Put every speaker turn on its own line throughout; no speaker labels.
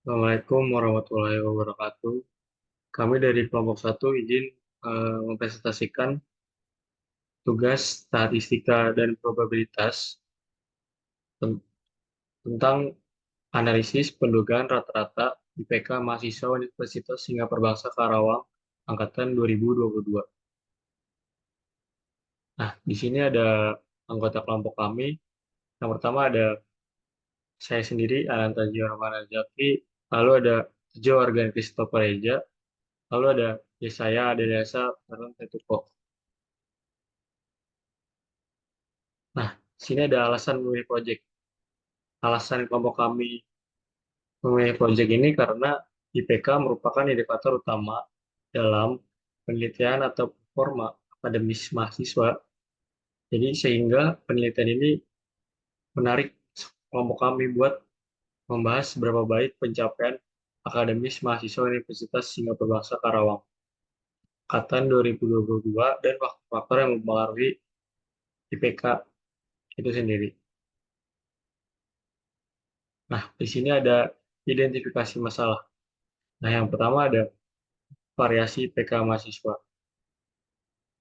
Assalamualaikum warahmatullahi wabarakatuh. Kami dari kelompok satu izin mempresentasikan tugas statistika dan probabilitas ten- tentang analisis pendugaan rata-rata IPK mahasiswa Universitas Singapura Bangsa Karawang angkatan 2022. Nah, di sini ada anggota kelompok kami. Yang pertama ada saya sendiri, Ananta Jiwarmana Jaki, lalu ada Tejo Argan Christopher Eja, lalu ada saya, ada Desa, Tarun Tetuko. Nah, sini ada alasan memilih proyek. Alasan kelompok kami memilih proyek ini karena IPK merupakan indikator utama dalam penelitian atau performa akademis mahasiswa. Jadi sehingga penelitian ini menarik kelompok kami buat membahas seberapa baik pencapaian akademis mahasiswa Universitas Singapura Bangsa Karawang angkatan 2022 dan faktor-faktor yang mempengaruhi IPK itu sendiri. Nah, di sini ada identifikasi masalah. Nah, yang pertama ada variasi IPK mahasiswa.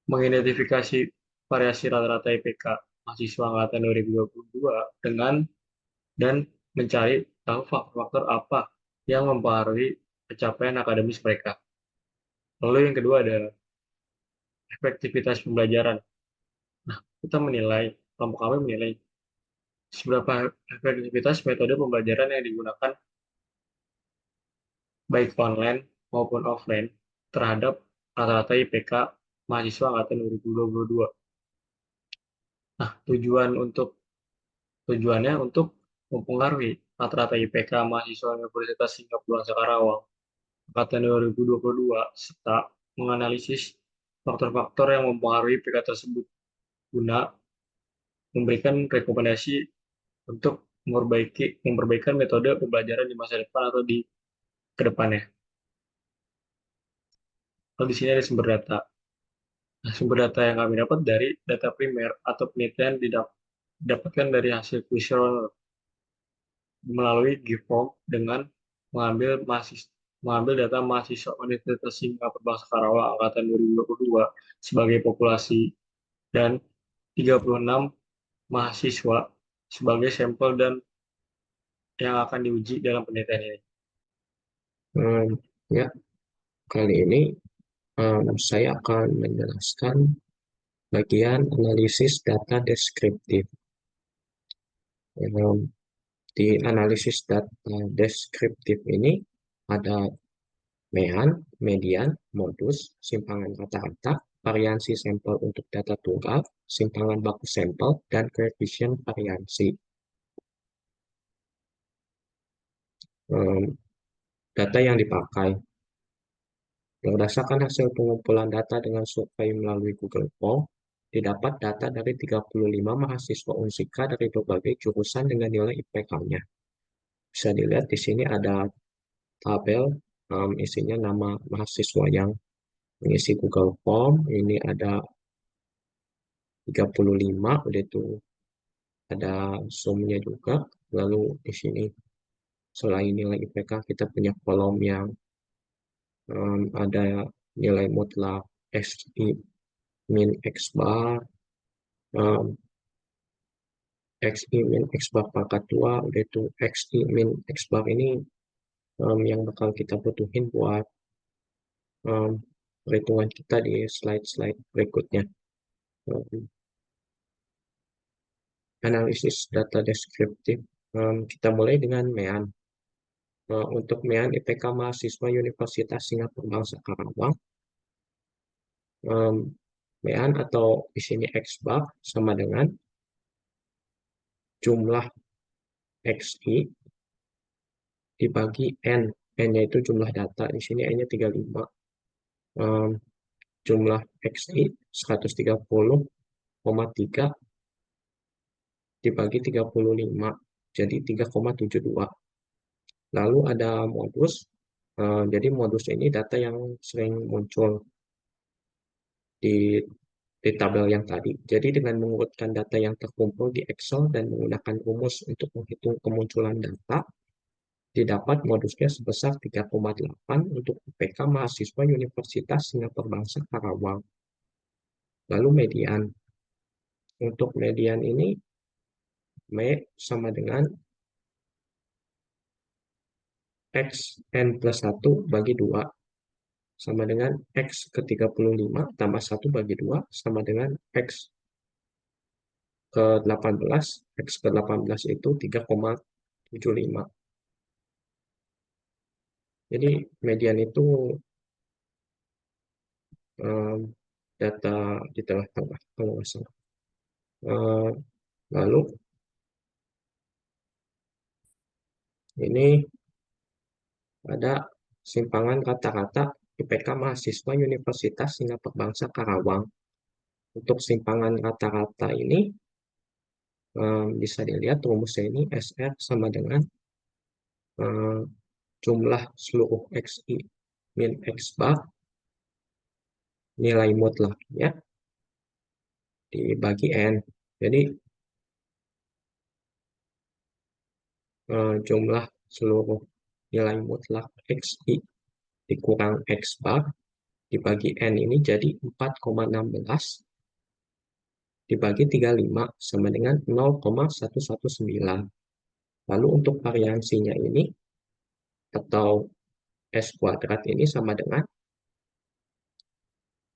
Mengidentifikasi variasi rata-rata IPK mahasiswa angkatan 2022 dengan dan mencari tahu faktor-faktor apa yang mempengaruhi pencapaian akademis mereka. Lalu yang kedua ada efektivitas pembelajaran. Nah, kita menilai, kelompok kami menilai seberapa efektivitas metode pembelajaran yang digunakan baik online maupun offline terhadap rata-rata IPK mahasiswa angkatan 2022. Nah, tujuannya untuk mempengaruhi rata-rata IPK mahasiswa Universitas Singapura Karawang angkatan 2022 serta menganalisis faktor-faktor yang mempengaruhi IPK tersebut guna memberikan rekomendasi untuk memperbaikan metode pembelajaran di masa depan atau di kedepannya. Lalu di sini ada sumber data. Nah, sumber data yang kami dapat dari data primer atau penelitian didapatkan dari hasil kuesioner melalui GIVOM dengan mengambil data mahasiswa Universitas Singapura Bangsa Karawang angkatan 2022 sebagai populasi dan 36 mahasiswa sebagai sampel dan yang akan diuji dalam penelitian ini.
Hmm, ya, kali ini saya akan menjelaskan bagian analisis data deskriptif. Um, di analisis data deskriptif ini ada mean, median, modus, simpangan rata-rata, variansi sampel untuk data tunggal, simpangan baku sampel, dan koefisien variansi. Um, Data yang dipakai berdasarkan hasil pengumpulan data dengan survei melalui Google Form, didapat data dari 35 mahasiswa Unsika dari berbagai jurusan dengan nilai IPK-nya. Bisa dilihat di sini ada tabel isinya nama mahasiswa yang mengisi Google Form. Ini ada 35, udah itu ada sumnya juga. Lalu di sini selain nilai IPK kita punya kolom yang ada nilai mutlak XI min X bar, um, XI min X bar pangkat 2, udah itu XI min X bar ini yang bakal kita butuhin buat um, perhitungan kita di slide-slide berikutnya. Um, Analisis data deskriptif, kita mulai dengan MEAN. Untuk MEAN IPK mahasiswa Universitas Singapura Bangsa Karawang, um, MEAN atau di sini X bar sama dengan jumlah XI dibagi N. N-nya itu jumlah data, di sini N-nya 35. Um, Jumlah XI 130,3 dibagi 35, jadi 3,72. Lalu ada modus, jadi modus ini data yang sering muncul di, di tabel yang tadi. Jadi dengan mengurutkan data yang terkumpul di Excel dan menggunakan rumus untuk menghitung kemunculan data, Didapat modusnya sebesar 3,8 untuk IPK mahasiswa Universitas Singapura Bangsa Karawang. Lalu median. Untuk median ini, M sama dengan X N plus 1 bagi 2 sama dengan X ke 35 tambah 1 bagi 2 sama dengan X ke 18. X ke 18 itu 3,75. Jadi median itu um, data di tengah-tengah kalau nggak salah. Uh, Lalu ini ada simpangan kata-kata IPK mahasiswa Universitas Singapura Bangsa Karawang. Untuk simpangan kata-kata ini bisa dilihat rumusnya ini SR sama dengan um, jumlah seluruh XI min X bar nilai mutlaknya dibagi N. Jadi jumlah seluruh nilai mutlak XI dikurang X bar dibagi N ini jadi 4,16 dibagi 35 sama dengan 0,119. Lalu untuk variansinya ini atau S kuadrat ini sama dengan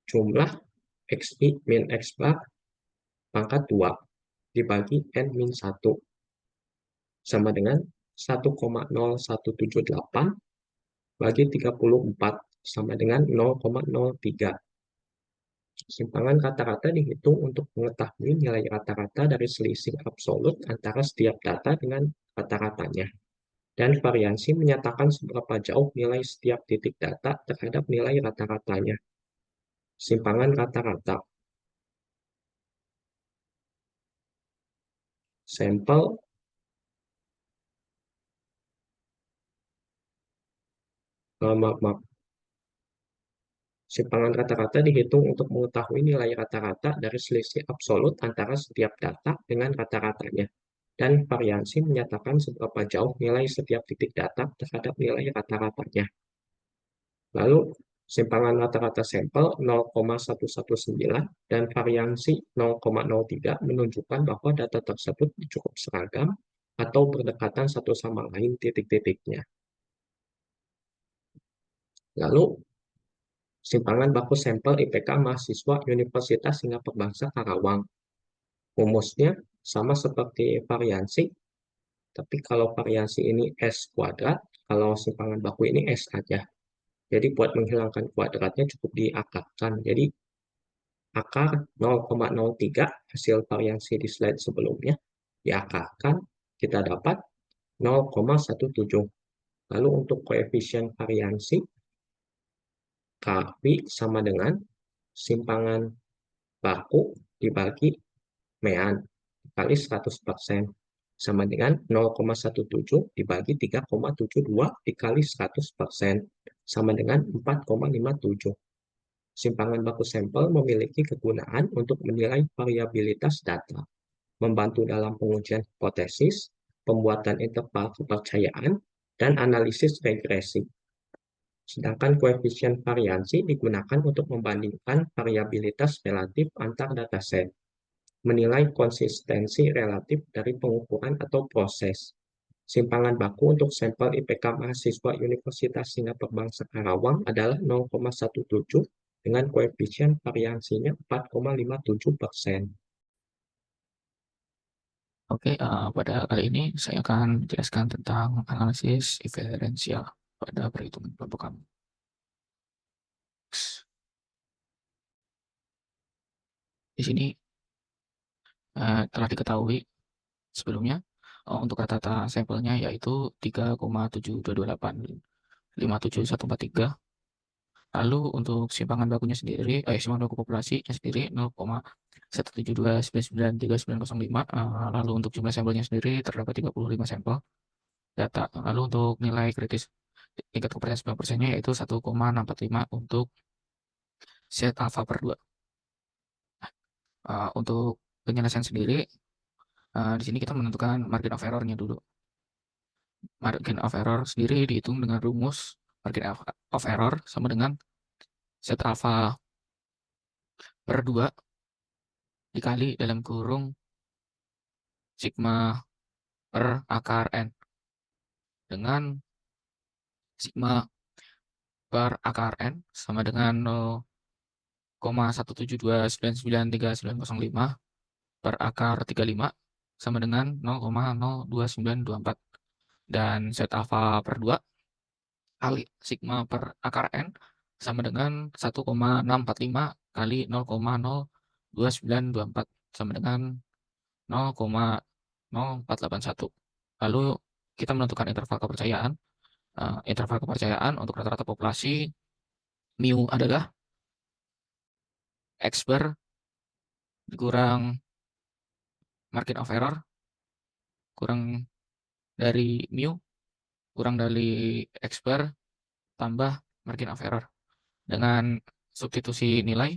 jumlah XI min X bar pangkat 2 dibagi N min 1 sama dengan 1,0178 bagi 34 sama dengan 0,03. Simpangan kata-kata dihitung untuk mengetahui nilai rata-rata dari selisih absolut antara setiap data dengan kata-katanya. Dan variansi menyatakan seberapa jauh nilai setiap titik data terhadap nilai rata-ratanya. Simpangan kata-kata. Sampel, maaf, maaf. Simpangan kata-kata dihitung untuk mengetahui nilai rata-rata dari selisih absolut antara setiap data dengan rata-ratanya. Dan variansi menyatakan seberapa jauh nilai setiap titik data terhadap nilai rata-ratanya. Lalu simpangan rata-rata sampel 0,119 dan variansi 0,03 menunjukkan bahwa data tersebut cukup seragam atau berdekatan satu sama lain titik-titiknya. Lalu simpangan baku sampel IPK mahasiswa Universitas Singapura Bangsa Karawang. Rumusnya sama seperti variansi, tapi kalau variansi ini S kuadrat, kalau simpangan baku ini S aja. Jadi buat menghilangkan kuadratnya cukup diakarkan. Jadi akar 0,03 hasil variansi di slide sebelumnya diakarkan, kita dapat 0,17. Lalu untuk koefisien variansi, KV sama dengan simpangan baku dibagi mean kali 100% sama dengan 0,17 dibagi 3,72 dikali 100% sama dengan 4,57. Simpangan baku sampel memiliki kegunaan untuk menilai variabilitas data, membantu dalam pengujian hipotesis, pembuatan interval kepercayaan, dan analisis regresi. Sedangkan koefisien variansi digunakan untuk membandingkan variabilitas relatif antar dataset, menilai konsistensi relatif dari pengukuran atau proses. Simpangan baku untuk sampel IPK mahasiswa Universitas Singapura Bangsa Karawang adalah 0,17 dengan koefisien variansinya 4,57%.
Oke, pada kali ini saya akan menjelaskan tentang analisis inferensial pada perhitungan kelompok kami. Di sini telah diketahui sebelumnya untuk rata-rata sampelnya yaitu 3,722857143. Lalu untuk simpangan bakunya sendiri, simpangan baku populasinya sendiri 0,172993905. Lalu untuk jumlah sampelnya sendiri terdapat 35 sampel data. Lalu untuk nilai kritis tingkat kepercayaan 9%-nya yaitu 1,645 untuk set alpha per 2. Untuk penyelesaian sendiri, di sini kita menentukan margin of error-nya dulu. margin of error sendiri dihitung dengan rumus margin of error sama dengan Z alpha per 2 dikali dalam kurung sigma per akar N dengan sigma per akar N sama dengan 0,172993905 per akar 35 sama dengan 0,02924 dan Z alpha per 2 kali sigma per akar N sama dengan 1,645 kali 0,02924 sama dengan 0,0481. Lalu kita menentukan interval kepercayaan. Interval kepercayaan untuk rata-rata populasi mu adalah X bar dikurang margin of error kurang dari mu kurang dari X bar tambah margin of error dengan substitusi nilai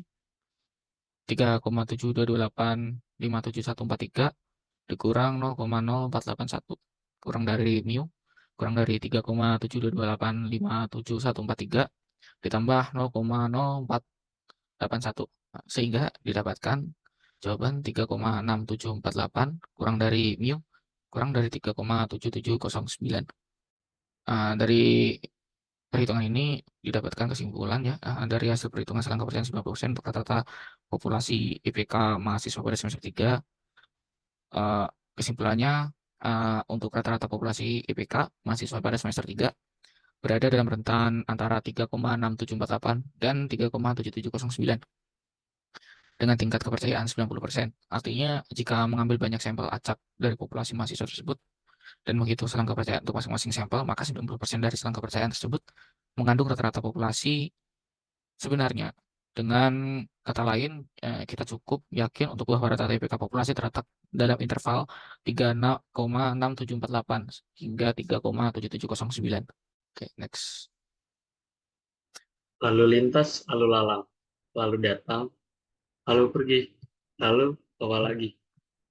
3,722857143 dikurang 0,0481 kurang dari mu kurang dari 3,722857143 ditambah 0,0481 sehingga didapatkan jawaban 3,6748 kurang dari mu kurang dari 3,7709. Dari perhitungan ini didapatkan kesimpulan ya, dari hasil perhitungan selangkah percayaan 90% untuk rata-rata populasi IPK mahasiswa pada semester 3. Kesimpulannya, untuk rata-rata populasi IPK mahasiswa pada semester 3 berada dalam rentan antara 3,6748 dan 3,7709 dengan tingkat kepercayaan 90%. Artinya, jika mengambil banyak sampel acak dari populasi mahasiswa tersebut dan menghitung selang kepercayaan untuk masing-masing sampel, maka 90% dari selang kepercayaan tersebut mengandung rata-rata populasi sebenarnya. Dengan kata lain, kita cukup yakin untuk bahwa rata-rata IPK populasi terletak dalam interval 3,6748 hingga 3,7709. Oke, next.
Lalu lintas, lalu lalang, lalu datang, lalu pergi, lalu apa lagi.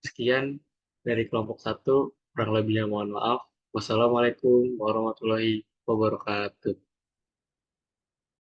Sekian dari kelompok 1, kurang lebihnya mohon maaf. Wassalamualaikum warahmatullahi wabarakatuh.